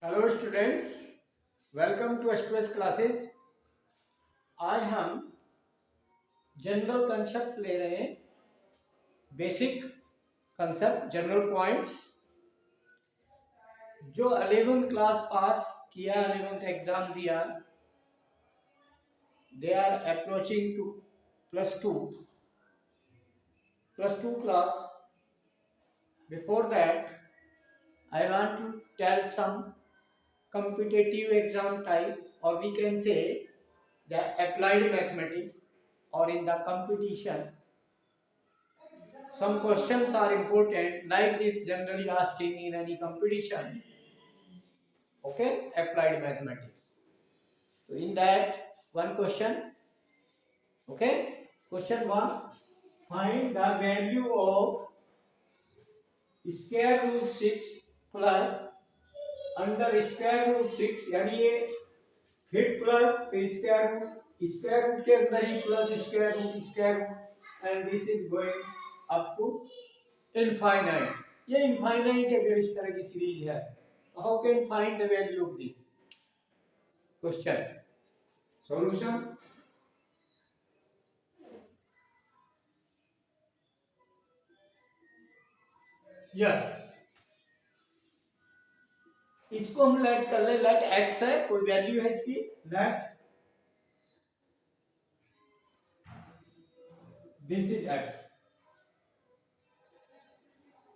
Hello students, welcome to Express Classes. आज हम general concept ले रहे हैं। बेसिक कंसेप्ट, जनरल पॉइंट्स जो 11th क्लास पास किया, 11th एग्जाम दिया, they are approaching to plus two class. Before that I want to tell some competitive exam type, or we can say the applied mathematics, or in the competition some questions are important like this generally asking in any competition. Okay, applied mathematics. So in that one question, okay, question 1, find the value of square root 6 plus under square root 6, यानी ये फिर plus square root के अंदर ही plus square root and this is going up to infinite. ये infinite अगर इस तरह की सीरीज है तो how can find the value of this question. Solution, yes, इसको हम लेट कर ले, लेट एक्स है, कोई वैल्यू है इसकी, let this is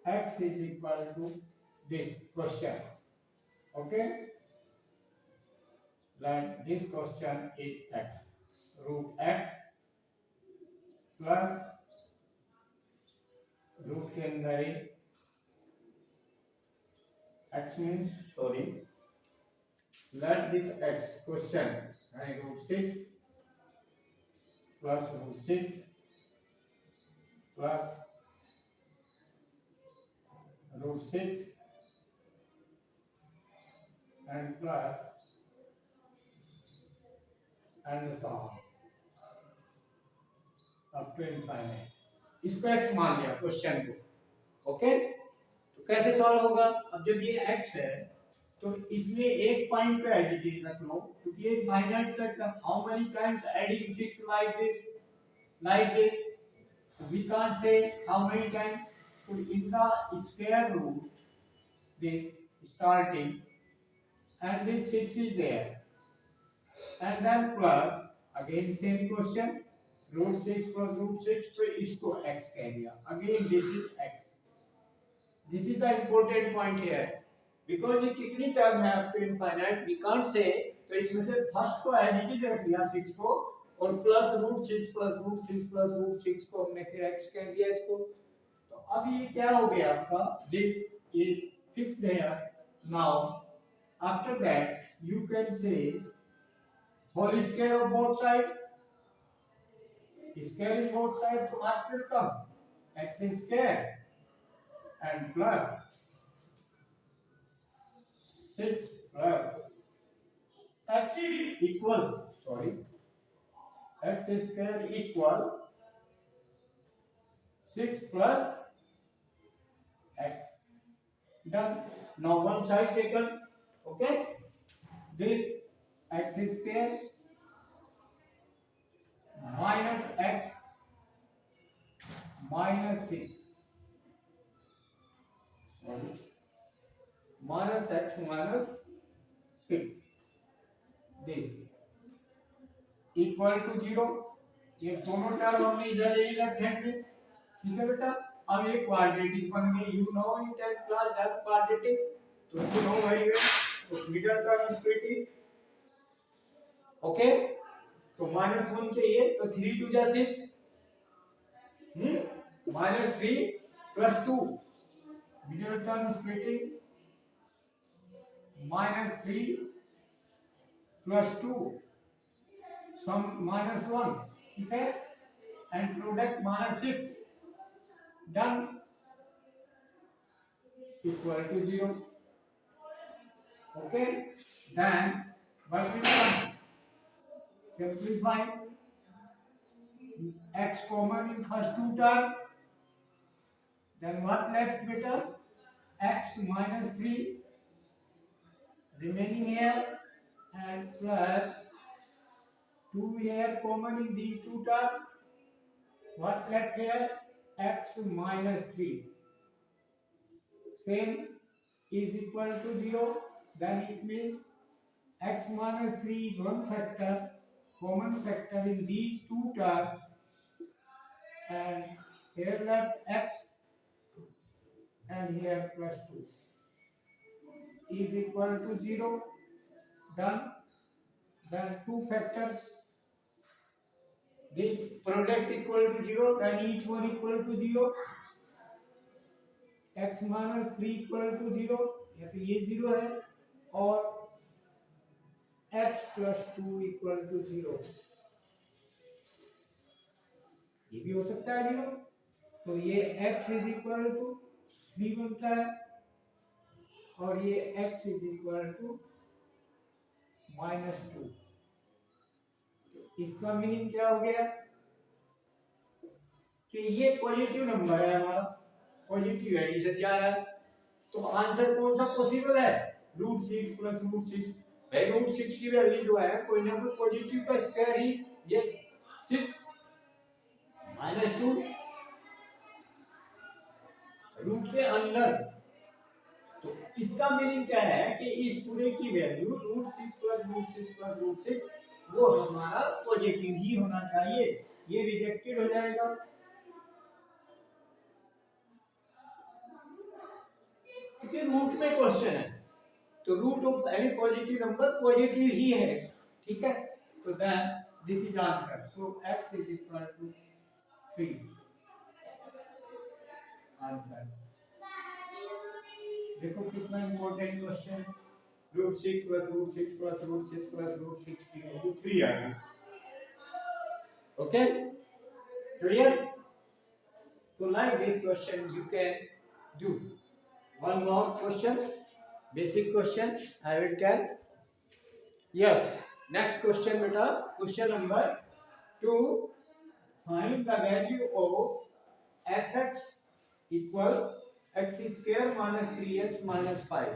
x is equal to this question. Okay, let this question is x, root x plus root के अंदर ही x means sorry, let this x question root 6 plus root 6 plus root 6 and plus and so on up to infinite। इसको x मान लिया question को। Okay, तो कैसे solve होगा? अब जब ये x है तो इसमें एक पॉइंट को एज इट इज रख लो, क्योंकि ये फाइनाइट तक। How many times adding 6 like this we can't say how many times, so in the square root this starting and this 6 is there and then plus again same question root 6 plus root 6, तो इसको x कह दिया। again this is x, this is the important point here because ये कितनी term है up to infinite we can't say, तो इसमें से फर्स्ट को एज इट इज रख लिया 6 को और plus root 6 plus root 6 plus root 6 को हमने फिर x कह दिया इसको। तो अब ये क्या हो गया आपका, this is fixed here। now after that you can say whole square of both side, square in both sides, so what will come, x square and plus 6 plus x equal, sorry, x square equal 6 plus x, done। now one side taken, okay, this x square minus x minus 6, sorry, minus x minus 6, this equal to 0। ये दोनों term हमने इधर ले left hand में, ठीक है बेटा। अब ये क्वाड्रेटिक बन गई, you know in 10th class that quadratic, तो यू नो वेरी वेल, तो middle term is pretty okay. तो -1 चाहिए, तो 3 2 जा 6, -3 plus 2, middle term is pretty -3 plus 2 sum -1, ठीक है, and product -6, done, equal to 0। Okay, then what will come, simplify x common in first two term, then what left better, x minus 3 remaining here, and plus 2 here common in these two terms. What left here? X minus 3. Same is equal to 0. Then it means x minus 3 is one factor, common factor in these two terms, and here left x and here plus 2 is equal to 0. Done. Then two factors, this product equal to 0, then each one equal to 0. x minus 3 equal to 0, या तो ये 0 है, और x plus 2 equal to 0, ये भी हो सकता है 0. तो ये x इज इक्वल टू 3 बनता है, और ये x इज इक्वल टू -2. इसका मीनिंग क्या हो गया कि ये पॉजिटिव नंबर है हमारा, पॉजिटिव एडिशन जा रहा है. तो आंसर कौन सा पॉसिबल है? √6 प्लस √6. भाई √6 की वैल्यू जो है कोई ना कोई पॉजिटिव का स्क्वायर ही, ये 6 -2 रूट के अंदर. तो इसका मीनिंग क्या है कि इस पूरे की वैल्यू √6 प्लस √6 प्लस √6 वो हमारा पॉजिटिव ही होना चाहिए. ये रिजेक्टेड हो जाएगा. क्योंकि रूट में क्वेश्चन है, तो root of any positive number positive ही है. ठीक है, तो then this is answer. So x is equal to 3. Answer देखो कितना important question. √6 plus √6 plus √6 plus √6 की वैल्यू 3 आ गई. Okay, clear? तो like this question you can do. One more question, basic question I will tell. Yes, next question beta, question number 2. Find the value of fx equal x square minus 3x minus 5.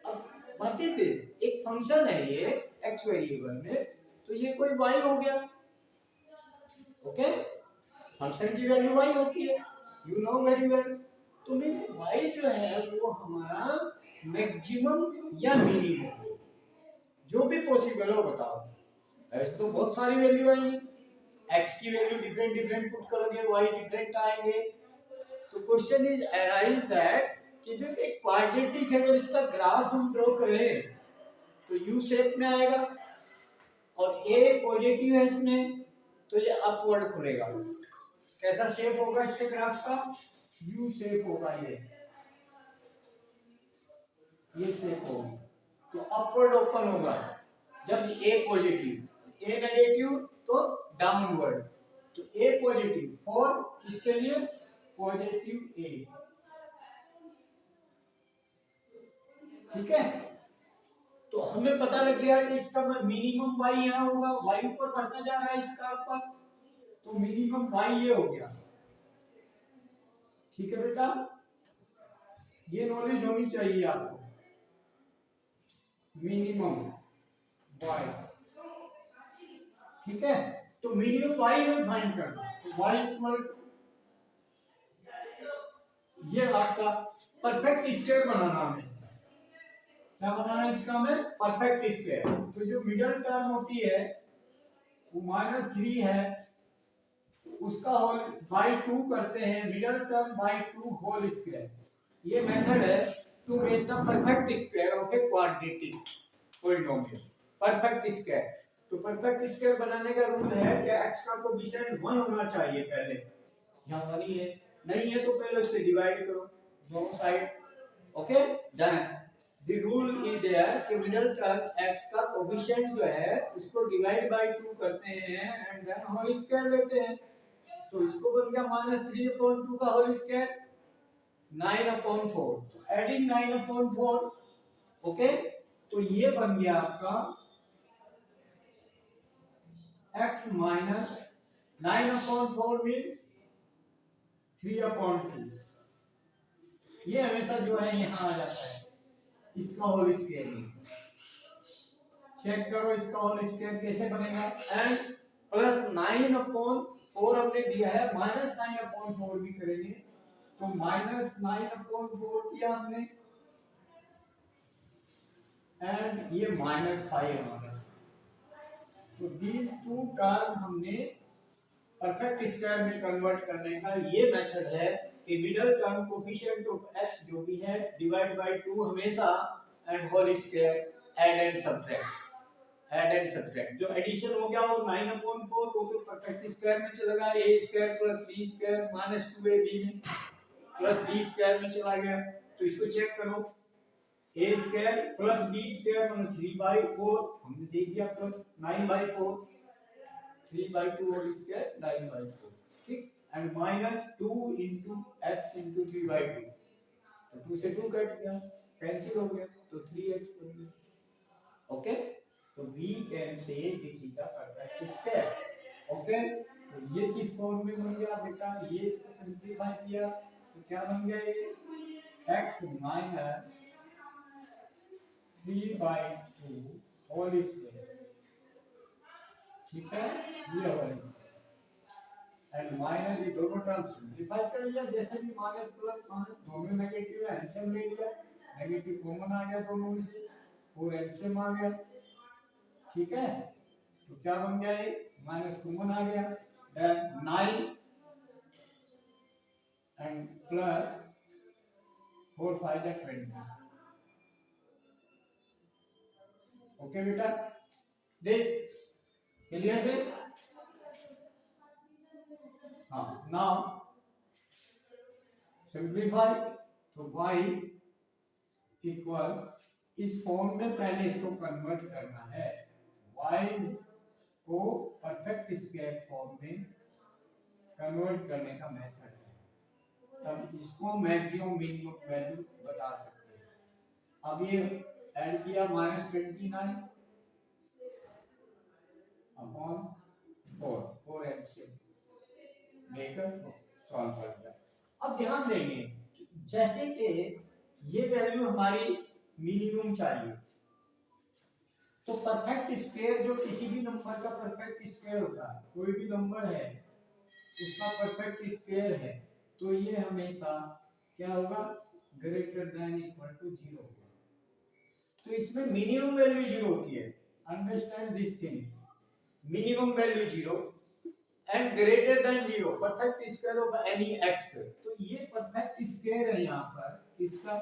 अब what is this? एक function है ये x variable में, तो ये कोई y हो गया. ओके, फंक्शन की वैल्यू y होती है, you know very well. तो मीन y जो है वो हमारा मैक्सिमम या मिनिमम, जो भी पॉसिबल हो बताओ. ऐसे तो बहुत सारी वैल्यू आएंगी, x की वैल्यू डिफरेंट डिफरेंट पुट करोगे, y डिफरेंट आएंगे. तो क्वेश्चन इज अराइज दैट कि जो एक क्वाड्रेटिक है, अगर इसका ग्राफ हम ड्रॉ करें तो यू शेप में आएगा, और a पॉजिटिव है इसमें, तो ये अपवर्ड खुलेगा. कैसा शेप होगा इसके ग्राफ का? यू शेप होगा. ये शेप होगी, तो अपवर्ड ओपन होगा. जब ए पॉजिटिव, ए नेगेटिव तो डाउनवर्ड. तो ए पॉजिटिव फॉर किसके लिए? पॉजिटिव ए. ठीक है, तो हमें पता लग गया कि इसका मिनिमम y यहाँ होगा, y ऊपर बढ़ता जा रहा है इसका ऊपर, तो मिनिमम y ये हो गया. ठीक है बेटा, ये नॉलेज होनी चाहिए आपको. मिनिमम y, ठीक है, तो मिनिमम y में फाइंड करना. तो y इक्वल ये आपका परफेक्ट स्क्वायर बनाना है. क्या बनाना है इसका? हमें परफेक्ट स्क्वायर. तो जो मिडिल टर्म होती है वो -3 है, उसका होल बाय 2 करते हैं, middle term by 2 whole square. ये मेथड है to make the perfect square of a quadratic polynomial. Perfect square. तो परफेक्ट स्क्वायर बनाने का रूल है कि x का कोएफिशिएंट 1 होना चाहिए पहले. यहाँ वाली है, नहीं है तो पहले उससे डिवाइड करो दोनों side. Okay, done. The rule is there कि मिडिल टर्म x का कोएफिशिएंट जो है उसको डिवाइड बाय 2 करते हैं एंड देन होल स्क्वायर लेते हैं. तो इसको बन गया -3/2 का होल स्क्वायर 9/4. तो एडिंग 9/4. ओके, तो ये बन गया आपका x माइनस 9/4 मीन्स 3/2. ये हमेशा जो है यहाँ आ जाता है इसका होल स्क्वायर. चेक करो इसका होल स्क्वायर कैसे बनेगा। एंड प्लस 9/4 हमने दिया है, माइनस 9/4 भी करेंगे तो माइनस 9/4 किया हमने, एंड ये -5 हमारा। तो दीज टू टर्म हमने परफेक्ट स्क्वायर में कन्वर्ट करने का ये मेथड है कि middle term coefficient of x जो भी है डिवाइड बाय 2 हमेशा, and whole square add and subtract. जो एडिशन हो गया वो 9/4 वो तो परफेक्ट स्क्वायर में चला गया, a square plus b square minus 2ab में प्लस b स्क्वायर में चला गया। तो इसको चेक करो, a square plus b square मतलब 3/4 हमने देख दिया, प्लस 9/4 3/2 होल स्क्वायर 9/4, ठीक। And minus 2 into x into 3/2, तो 2 से 2 कट गया, कैंसिल हो गया तो 3x बन गया। ओके, तो we can say this is the perfect square। Okay, तो ये किस फॉर्म में बन गया बेटा, ये इसको सिंपलीफाई किया तो क्या बन गया, ये x minus 3/2 होल स्क्वायर, ठीक है, ये हो गया। एंड माइनस ये दोनों टर्म सिंपलीफाई कर लिया, जैसे भी माइनस प्लस माइनस दोनों नेगेटिव है, एलसीएम ले लिया, नेगेटिव कॉमन आ गया दोनों में से, 4 एलसीएम आ गया, ठीक है। तो क्या बन गया, ये माइनस कॉमन आ गया, देन 9 एंड प्लस 4 5 20। ओके बेटा, दिस क्लियर दिस। हाँ, नाउ सिंपलीफाई, तो y इक्वल इस फॉर्म में पहले इसको कन्वर्ट करना है, y को परफेक्ट स्क्वायर फॉर्म में कन्वर्ट करने का मेथड है, तब इसको मैक्सिमम मिनिमम वैल्यू बता सकते हैं। अब ये ऐड किया -29 अपॉन 4 एलसीएम लेकर सॉल्व कर दिया। अब ध्यान देंगे जैसे कि ये वैल्यू हमारी मिनिमम चाहिए, तो परफेक्ट स्क्वायर जो किसी भी नंबर का परफेक्ट स्क्वायर होता है, कोई भी नंबर है उसका परफेक्ट स्क्वायर है, तो ये हमेशा क्या होगा, ग्रेटर देन इक्वल टू 0 होगा। तो इसमें मिनिमम वैल्यू 0 होती है, understand this thing, minimum value 0 and greater than 0 perfect square of any x। तो ये परफेक्ट स्क्वायर है यहाँ पर इसका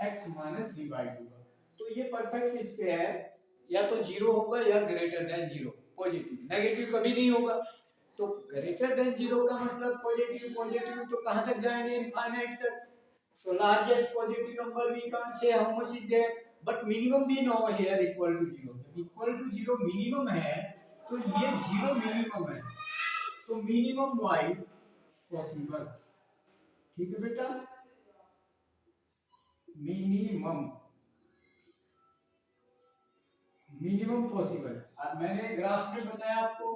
x माइनस 3/2 का, तो ये परफेक्ट स्क्वायर या तो 0 होगा या ग्रेटर देन 0, पॉजिटिव, नेगेटिव कभी नहीं होगा। तो ग्रेटर देन 0 का मतलब पॉजिटिव, पॉजिटिव तो कहां तक जाएंगे, इनफाइनाइट तक। तो largest positive number we can say how much is there, but minimum भी no here equal to 0, equal to 0 minimum है, तो ये 0 मिनिमम है, तो मिनिमम y पॉसिबल, ठीक है बेटा, मिनिमम पॉसिबल। मैंने ग्राफ में बताया आपको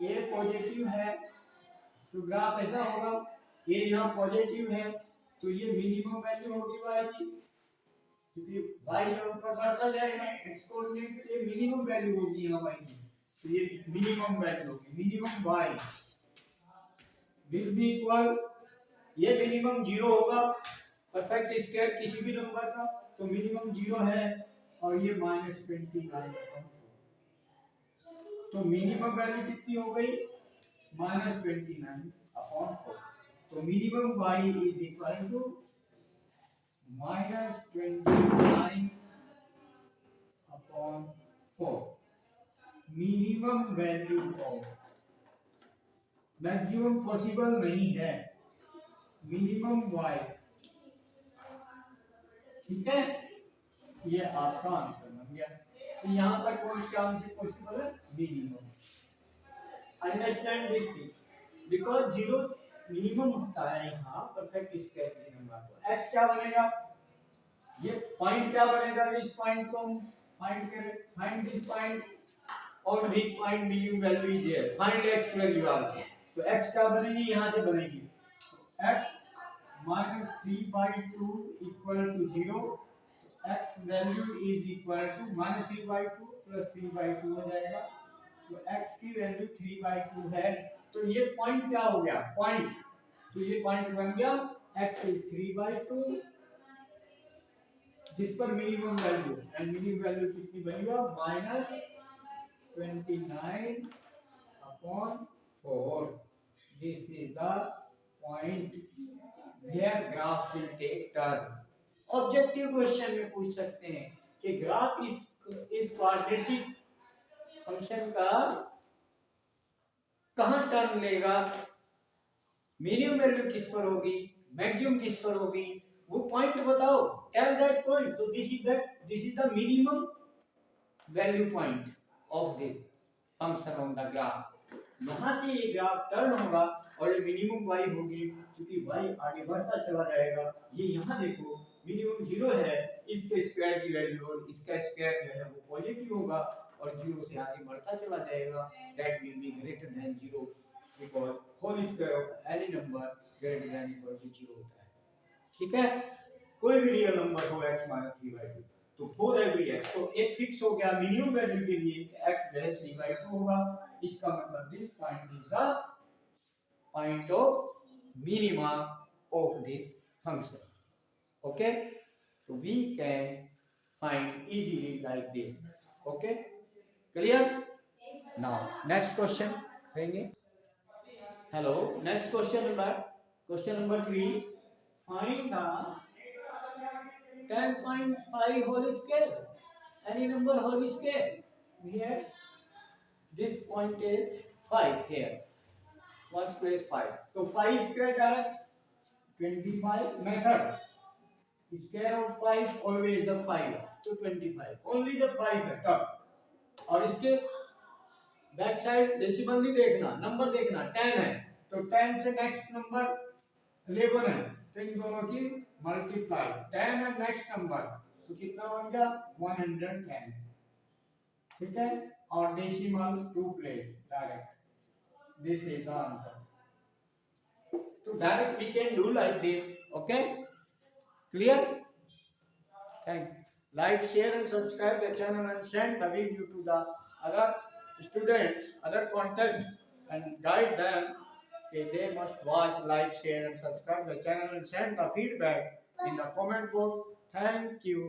a पॉजिटिव है तो ग्राफ ऐसा होगा, a यहाँ पॉजिटिव है तो ये मिनिमम वैल्यू होगी y की, क्योंकि y यहाँ ऊपर बढ़ता जाएगा, x कोऑर्डिनेट पे मिनिमम वैल्यू होगी यहाँ y की, तो ये मिनिमम वैल्यू होगी, minimum y will be equal, ये मिनिमम 0 होगा परफेक्ट स्क्वायर किसी भी नंबर का, तो मिनिमम 0 है, और ये -29, तो मिनिमम वैल्यू कितनी हो गई, -29/4, तो minimum y is equal to -29/4, minimum value of, maximum possible नहीं है, मिनिमम y, ठीक है, ये आपका आंसर बन गया। तो यहाँ पर कौन सा आंसर पॉसिबल है, minimum. Understand this thing, because 0 minimum होता है यहाँ परफेक्ट स्क्वायर के नंबर को। x क्या बनेगा, ये पॉइंट क्या बनेगा, इस पॉइंट को हम फाइंड करें, फाइंड दिस पॉइंट, और this point minimum value is here, find x value also. तो x क्या बनेगी, यहाँ से बनेगी x -3/2 equal to 0, x value is equal to -3/2 plus 3/2 हो जाएगा। तो x की वैल्यू 3/2 है। तो ये पॉइंट क्या हो गया, पॉइंट, तो ये पॉइंट बन गया x इज 3/2 जिस पर minimum value, and minimum value कितनी बनी हो, -29/4। This is the point where graph will take turn. Objective question में पूछ सकते हैं कि ग्राफ इस क्वाड्रेटिक फंक्शन का कहां टर्न लेगा, मिनिमम वैल्यू किस पर होगी, मैक्सिमम किस पर होगी, वो पॉइंट बताओ, टेल दैट पॉइंट। तो this is the minimum value point of this function on the graph. यहां से ये ग्राफ टर्न होगा और ये मिनिमम y होगी, क्योंकि y आगे बढ़ता चला जाएगा। ये यहाँ देखो मिनिमम 0 है, इसके स्क्वायर की वैल्यू और इसका स्क्वायर जो है वो पॉजिटिव होगा और 0 से आगे बढ़ता चला जाएगा। That will be greater than 0 because whole square of any number greater than equal to 0 होता है। ठीक है, कोई भी रियल नंबर हो x - 3/2, तो फॉर एवरी x, तो एक फिक्स हो गया मिनिमम वैल्यू के लिए x जो है 3/2 होगा। इसका मतलब this point is the point of minima of this function. Okay, तो we can find easily like this. Okay, clear? Now next question करेंगे। Hello, next question number 3, find the 10.5 whole square, any number whole square. Here this point is 5 here, 1 place 5, so 5 square direct 25 method, square of 5 always a 5, तो 25 only the 5 है तब। और इसके back side decimal नहीं देखना, number देखना, 10 है तो 10 से नेक्स्ट नंबर 11 है, तो इन दोनों की मल्टीप्लाई 10 है नेक्स्ट नंबर, तो कितना बन गया 110। ठीक है, और decimal 2 place direct, this is the answer. तो direct we can do like this. Okay, clear? Thank you. Like, share and subscribe the channel and send the video to the other students, other content, and guide them. Okay, they must watch, like, share and subscribe the channel and send the feedback in the comment box. Thank you.